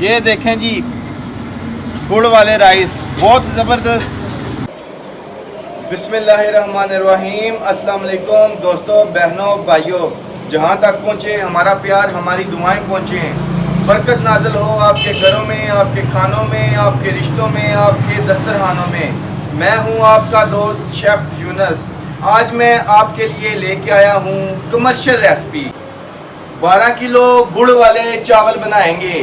ये देखें जी, गुड़ वाले राइस बहुत ज़बरदस्त। बिस्मिल्लाहिर्रहमानिर्रहीम। अस्सलाम वालेकुम दोस्तों, बहनों, भाइयों, जहाँ तक पहुँचे हमारा प्यार, हमारी दुआएं पहुँचे, बरकत नाज़िल हो आपके घरों में, आपके खानों में, आपके रिश्तों में, आपके दस्तरखानों में। मैं हूँ आपका दोस्त शेफ़ यूनस। आज मैं आपके लिए लेके आया हूँ कमर्शियल रेसिपी। 12 किलो गुड़ वाले चावल बनाएंगे।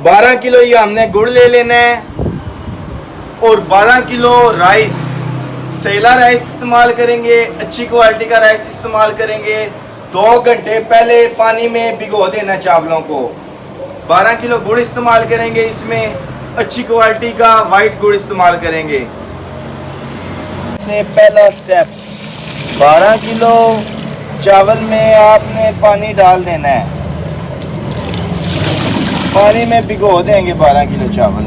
12 किलो ये हमने गुड़ ले लेना है और 12 किलो राइस, सेला राइस इस्तेमाल करेंगे, अच्छी क्वालिटी का राइस इस्तेमाल करेंगे। 2 घंटे पहले पानी में भिगो देना चावलों को। 12 किलो गुड़ इस्तेमाल करेंगे, इसमें अच्छी क्वालिटी का वाइट गुड़ इस्तेमाल करेंगे। से पहला स्टेप, 12 किलो चावल में आपने पानी डाल देना है। पानी में भिगो देंगे 12 किलो चावल।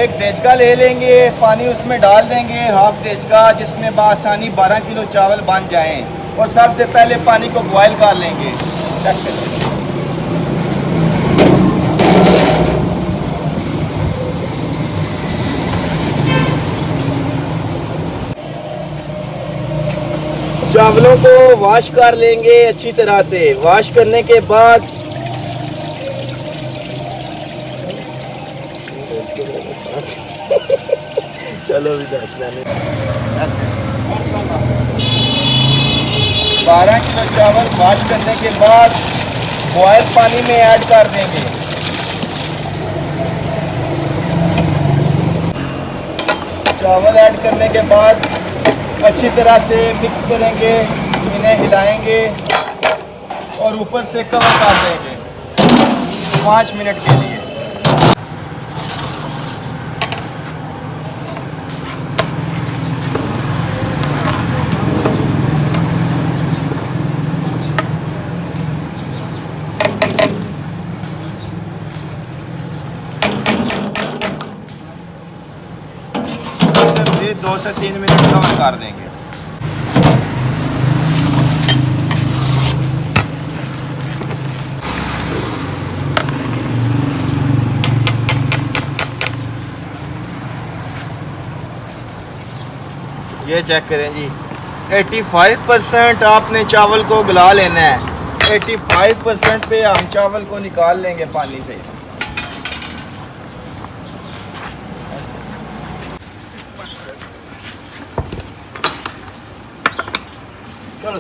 एक देचका ले लेंगे, पानी उसमें डाल देंगे, हाफ देचका, जिसमें बआसानी 12 किलो चावल बन जाएं। और सबसे पहले पानी को बॉयल कर लेंगे। चेक कर लेंगे। चावलों को वॉश कर लेंगे अच्छी तरह से। वॉश करने के बाद चलो भी 12 किलो चावल वॉश करने के बाद बॉयल पानी में ऐड कर देंगे। चावल ऐड करने के बाद अच्छी तरह से मिक्स करेंगे, इन्हें हिलाएंगे और ऊपर से कवर कर देंगे 5 मिनट के लिए। ये 2 से 3 मिनट कवर कर देंगे। ये चेक करें जी, 85% आपने चावल को गला लेना है। 85% पे हम चावल को निकाल लेंगे पानी से। चलो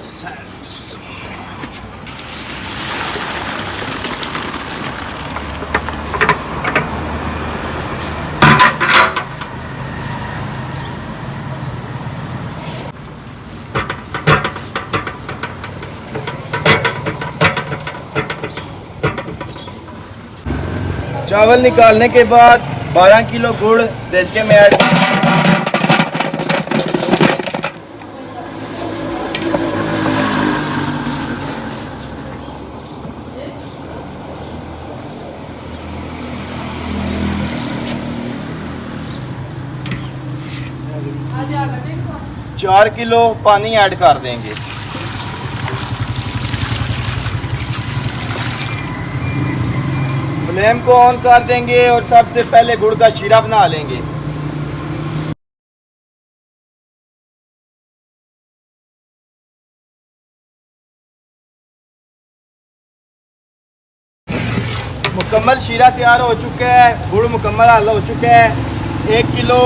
चावल निकालने के बाद 12 किलो गुड़ देचके में ऐड 4 किलो पानी ऐड कर देंगे। फ्लेम को ऑन कर देंगे और सबसे पहले गुड़ का शीरा बना लेंगे। मुकम्मल शीरा तैयार हो चुका है, गुड़ मुकम्मल हल हो चुका है। 1 किलो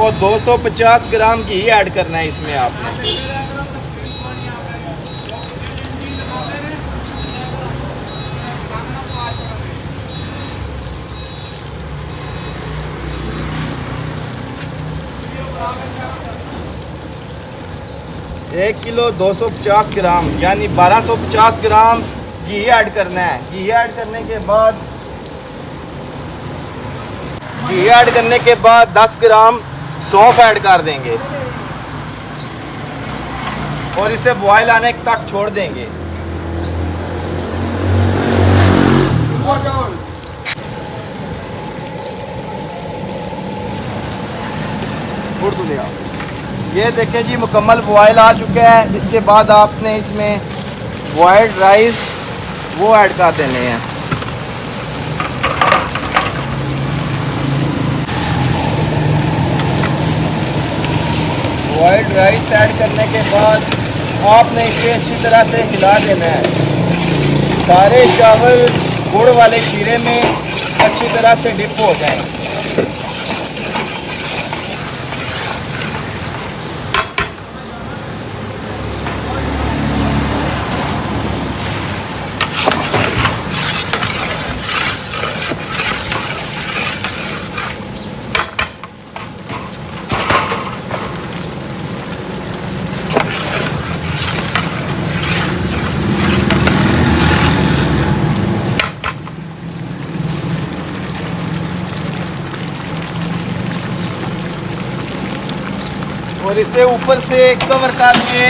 और 250 ग्राम घी ऐड करना है इसमें आपने। एक किलो 250 ग्राम यानी 1250 ग्राम घी ऐड करना है। घी ऐड करने के बाद 10 ग्राम सौंफ ऐड कर देंगे और इसे बॉयल आने तक छोड़ देंगे। ये देखें जी, मुकम्मल बॉयल आ चुका है। इसके बाद आपने इसमें वाइट राइस वो ऐड कर देने हैं। वाइट राइस ऐड करने के बाद आपने इसे अच्छी तरह से हिला देना है। सारे चावल गुड़ वाले शीरे में अच्छी तरह से डिप हो जाएं। और इसे ऊपर से कवर करके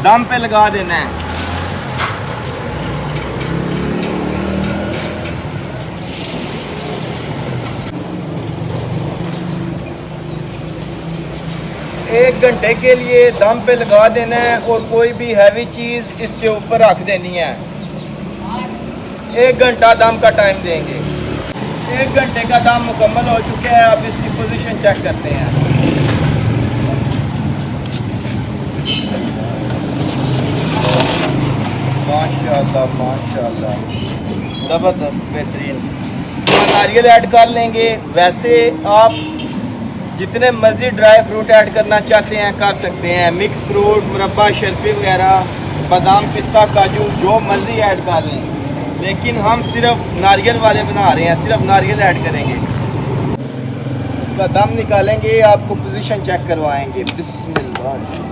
दम पे लगा देना है। एक घंटे के लिए दम पे लगा देना है और कोई भी हैवी चीज़ इसके ऊपर रख देनी है। 1 घंटा दम का टाइम देंगे। 1 घंटे का दम मुकम्मल हो चुका है। अब इसकी पोजीशन चेक करते हैं। माशाल्लाह माशाल्लाह, ज़बरदस्त, बेहतरीन। नारियल ऐड कर लेंगे। वैसे आप जितने मर्ज़ी ड्राई फ्रूट ऐड करना चाहते हैं कर सकते हैं। मिक्स फ्रूट, मुरब्बा, शर्फी वगैरह, बादाम, पिस्ता, काजू, जो मर्ज़ी ऐड कर लें। लेकिन हम सिर्फ नारियल वाले बना रहे हैं, सिर्फ नारियल ऐड करेंगे। इसका दम निकालेंगे, आपको पोजीशन चेक करवाएंगे। बिस्मिल्लाह।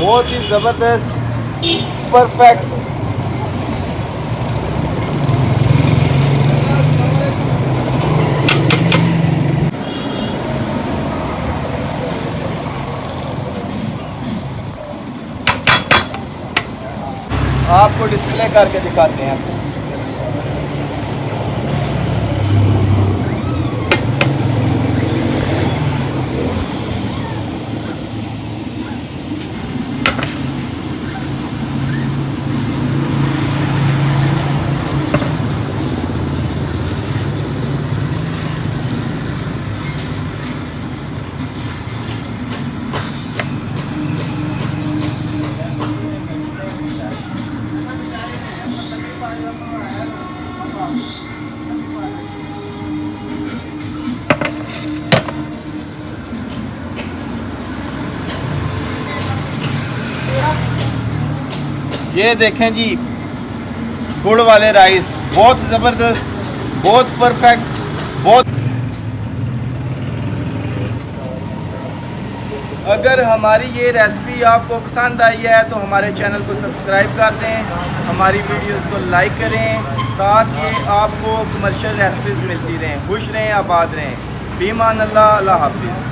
बहुत ही ज़बरदस्त, परफेक्ट। आपको डिस्प्ले करके दिखाते हैं। ये देखें जी, गुड़ वाले राइस बहुत ज़बरदस्त, बहुत परफेक्ट, बहुत। अगर हमारी ये रेसिपी आपको पसंद आई है तो हमारे चैनल को सब्सक्राइब कर दें, हमारी वीडियोस को लाइक करें ताकि आपको कमर्शियल रेसिपीज़ मिलती रहें। खुश रहें, आबाद रहें। फ़ीमान अल्लाह, अल्लाह हाफिज़।